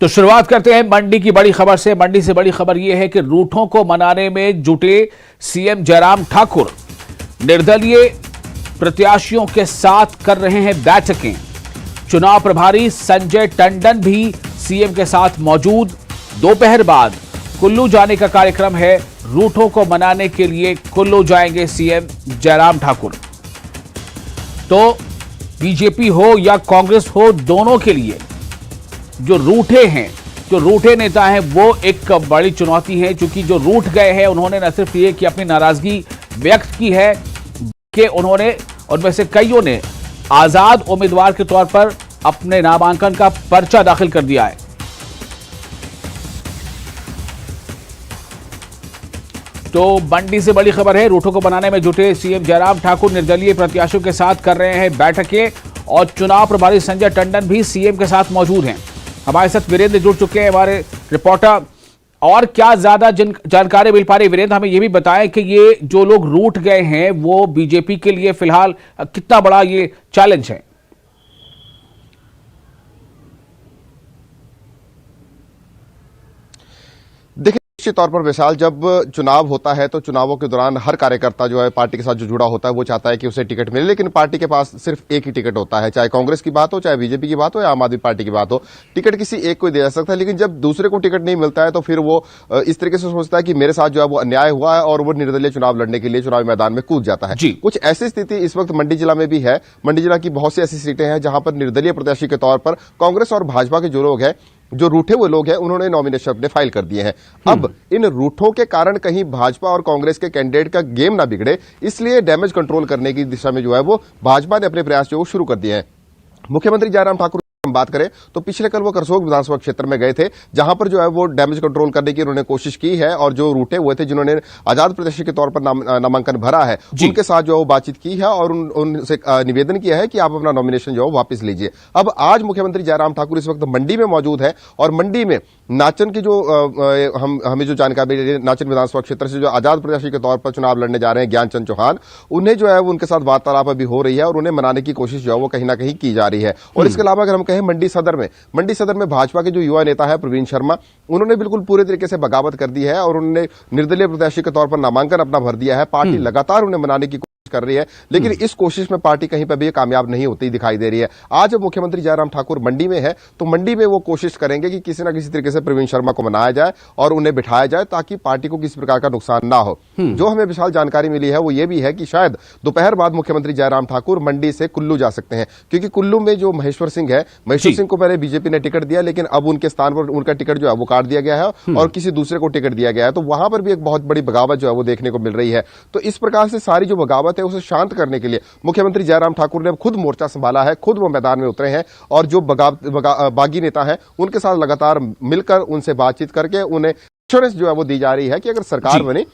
तो शुरुआत करते हैं मंडी की बड़ी खबर से। मंडी से बड़ी खबर यह है कि रूठों को मनाने में जुटे सीएम जयराम ठाकुर निर्दलीय प्रत्याशियों के साथ कर रहे हैं बैठकें। चुनाव प्रभारी संजय टंडन भी सीएम के साथ मौजूद। दोपहर बाद कुल्लू जाने का कार्यक्रम है। रूठों को मनाने के लिए कुल्लू जाएंगे सीएम जयराम ठाकुर। तो बीजेपी हो या कांग्रेस हो, दोनों के लिए जो रूठे हैं, जो रूठे नेता हैं, वो एक बड़ी चुनौती है। क्योंकि जो रूठ गए हैं, उन्होंने न सिर्फ ये कि अपनी नाराजगी व्यक्त की है कि उन्होंने, उनमें से कईयों ने आजाद उम्मीदवार के तौर पर अपने नामांकन का पर्चा दाखिल कर दिया है। तो मंडी से बड़ी खबर है, रूठों को बनाने में जुटे सीएम जयराम ठाकुर निर्दलीय प्रत्याशियों के साथ कर रहे हैं बैठकें और चुनाव प्रभारी संजय टंडन भी सीएम के साथ मौजूद हैं। हमारे साथ वीरेंद्र जुड़ चुके हैं, हमारे रिपोर्टर। और क्या ज्यादा जानकारी मिल पा रही वीरेंद्र, हमें यह भी बताएं कि ये जो लोग रूठ गए हैं वो बीजेपी के लिए फिलहाल कितना बड़ा ये चैलेंज है? देखिए, निश्चित तौर पर विशाल, जब चुनाव होता है तो चुनावों के दौरान हर कार्यकर्ता जो है पार्टी के साथ जो जुड़ा होता है वो चाहता है कि उसे टिकट मिले, लेकिन पार्टी के पास सिर्फ एक ही टिकट होता है। चाहे कांग्रेस की बात हो, चाहे बीजेपी की बात हो, या आम आदमी पार्टी की बात हो, टिकट किसी एक को ही दिया जा सकता है। लेकिन जब दूसरे को टिकट नहीं मिलता है तो फिर वो इस तरीके से सोचता है कि मेरे साथ जो है वो अन्याय हुआ है और वो निर्दलीय चुनाव लड़ने के लिए चुनावी मैदान में कूद जाता है। कुछ ऐसी स्थिति इस वक्त मंडी जिला में भी है। मंडी जिला की बहुत सी ऐसी सीटें हैं जहां पर निर्दलीय प्रत्याशी के तौर पर कांग्रेस और भाजपा के जो लोग हैं, जो रूठे हुए लोग हैं, उन्होंने नॉमिनेशन अपने फाइल कर दिए हैं। अब इन रूठों के कारण कहीं भाजपा और कांग्रेस के कैंडिडेट का गेम ना बिगड़े, इसलिए डैमेज कंट्रोल करने की दिशा में जो है वो भाजपा ने अपने प्रयास जो शुरू कर दिए हैं। मुख्यमंत्री जयराम ठाकुर हम बात करें तो पिछले कल वो करसोग विधानसभा क्षेत्र में गए थे, जहां पर जो है वो डैमेज कंट्रोल करने की उन्होंने कोशिश की है और जो रूठे हुए थे, जिन्होंने आजाद प्रत्याशी के तौर पर नामांकन भरा है, उनके साथ जो है वो बातचीत की है और उनसे निवेदन किया है कि आप अपना नॉमिनेशन जो है वापस लीजिए। अब आज मुख्यमंत्री जयराम ठाकुर इस वक्त मंडी में मौजूद है और मंडी में नाचन की जो हमें जो जानकारी, नाचन विधानसभा क्षेत्र से जो आजाद प्रत्याशी के तौर पर चुनाव लड़ने जा रहे हैं ज्ञानचंद चौहान, उन्हें जो है उनके साथ वार्तालाप अभी हो रही है और उन्हें मनाने की कोशिश जो है वो कहीं ना कहीं की जा रही है। और इसके अलावा अगर हम कहें मंडी सदर में भाजपा के जो युवा नेता है प्रवीण शर्मा, उन्होंने बिल्कुल पूरे तरीके से बगावत कर दी है और उन्होंने निर्दलीय प्रत्याशी के तौर पर नामांकन अपना भर दिया है। पार्टी लगातार उन्हें मनाने की कर रही है, लेकिन इस कोशिश में पार्टी कहीं पर भी कामयाब नहीं होती दिखाई दे रही है। आज जब मुख्यमंत्री जयराम ठाकुर मंडी में है तो मंडी में वो कोशिश करेंगे कि किसी ना किसी तरीके से प्रवीण शर्मा को मनाया जाए और उन्हें बिठाया जाए ताकि पार्टी को किसी प्रकार का नुकसान ना हो। जो हमें विशाल जानकारी मिली है वो ये भी है कि शायद दोपहर बाद मुख्यमंत्री जयराम ठाकुर मंडी से कुल्लू जा सकते हैं, क्योंकि कुल्लू में जो महेश्वर सिंह है, महेश्वर सिंह को पहले बीजेपी ने टिकट दिया, लेकिन अब उनके स्थान पर उनका टिकट जो है वो काट दिया गया है और किसी दूसरे को टिकट दिया गया है। तो वहां पर भी एक बहुत बड़ी बगावत जो है वो देखने को मिल रही है। तो इस प्रकार से सारी जो बगावत है उसे शांत करने के लिए मुख्यमंत्री जयराम ठाकुर ने खुद मोर्चा संभाला है, खुद वो मैदान में उतरे हैं और जो बागी नेता हैं उनके साथ लगातार मिलकर उनसे बातचीत करके उन्हें एश्योरेंस जो है वो दी जा रही है कि अगर सरकार बनी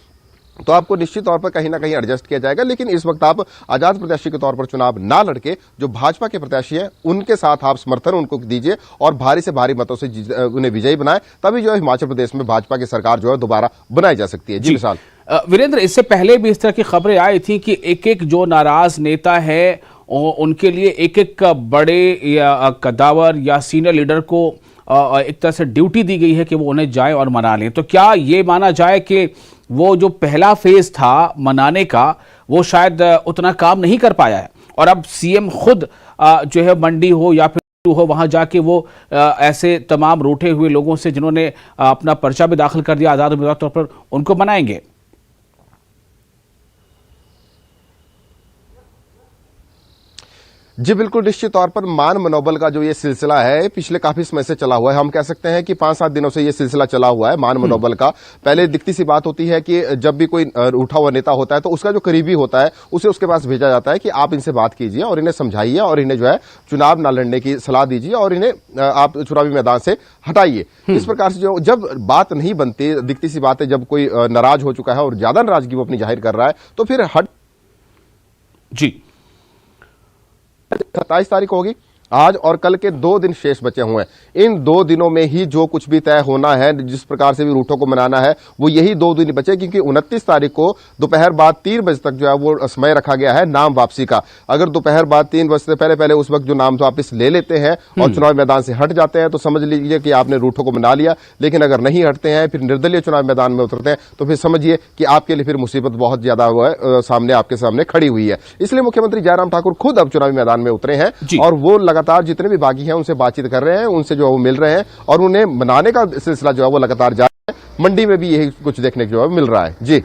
तो आपको निश्चित तौर पर कहीं ना कहीं एडजस्ट किया जाएगा, लेकिन इस वक्त आप आजाद प्रत्याशी के तौर पर चुनाव ना लड़के जो भाजपा के प्रत्याशी है उनके साथ आप समर्थन उनको दीजिए और भारी से भारी मतों से उन्हें विजयी बनाए, तभी जो है हिमाचल प्रदेश में भाजपा की सरकार जो है दोबारा बनाई जा सकती है। जी विशाल। वीरेंद्र, इससे पहले भी इस तरह की खबरें आई थी कि एक एक जो नाराज नेता है उनके लिए एक एक बड़े या कद्दावर या सीनियर लीडर को एक तरह से ड्यूटी दी गई है कि वो उन्हें जाए और मना लें। तो क्या ये माना जाए कि वो जो पहला फेज था मनाने का वो शायद उतना काम नहीं कर पाया है और अब सीएम खुद जो है मंडी हो या फिर हो वहां जाके वो ऐसे तमाम रूठे हुए लोगों से जिन्होंने अपना पर्चा भी दाखिल कर दिया आजाद उम्मीदवार तौर पर, उनको मनाएंगे? जी बिल्कुल, निश्चित तौर पर मान मनोबल का जो ये सिलसिला है पिछले काफी समय से चला हुआ है। हम कह सकते हैं कि 5-7 दिनों से ये सिलसिला चला हुआ है मान मनोबल का। पहले दिखती सी बात होती है कि जब भी कोई उठा हुआ नेता होता है तो उसका जो करीबी होता है उसे उसके पास भेजा जाता है कि आप इनसे बात कीजिए और इन्हें समझाइए और इन्हें जो है चुनाव न लड़ने की सलाह दीजिए और इन्हें आप चुनावी मैदान से हटाइए। इस प्रकार से जो जब बात नहीं बनती, दिखती सी बात है, जब कोई नाराज हो चुका है और ज्यादा नाराजगी वो अपनी जाहिर कर रहा है तो फिर 27 तारीख को होगी आज और कल के 2 दिन शेष बचे हुए हैं। इन 2 दिनों में ही जो कुछ भी तय होना है, जिस प्रकार से भी रूटों को मनाना है, वो यही 2 दिन बचे, क्योंकि 29 तारीख को दोपहर बाद 3 बजे तक जो है वो समय रखा गया है नाम वापसी का। अगर दोपहर बाद 3 बजे से पहले उस वक्त जो नाम वापस ले लेते हैं और चुनाव मैदान से हट जाते हैं तो समझ लीजिए कि आपने रूटों को मना लिया। लेकिन अगर नहीं हटते हैं, फिर निर्दलीय चुनाव मैदान में उतरते हैं, तो फिर समझिए कि आपके लिए फिर मुसीबत बहुत ज्यादा सामने आपके सामने खड़ी हुई है। इसलिए मुख्यमंत्री जयराम ठाकुर खुद अब चुनावी मैदान में उतरे हैं और वो लगातार जितने भी बागी हैं उनसे बातचीत कर रहे हैं, उनसे जो है वो मिल रहे हैं और उन्हें मनाने का सिलसिला जो है वो लगातार जारी है। मंडी में भी यही कुछ देखने को जो है मिल रहा है। जी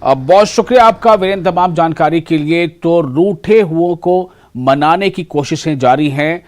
बहुत शुक्रिया आपका वीरेंद्र, तमाम जानकारी के लिए। तो रूठे हुओं को मनाने की कोशिशें जारी हैं।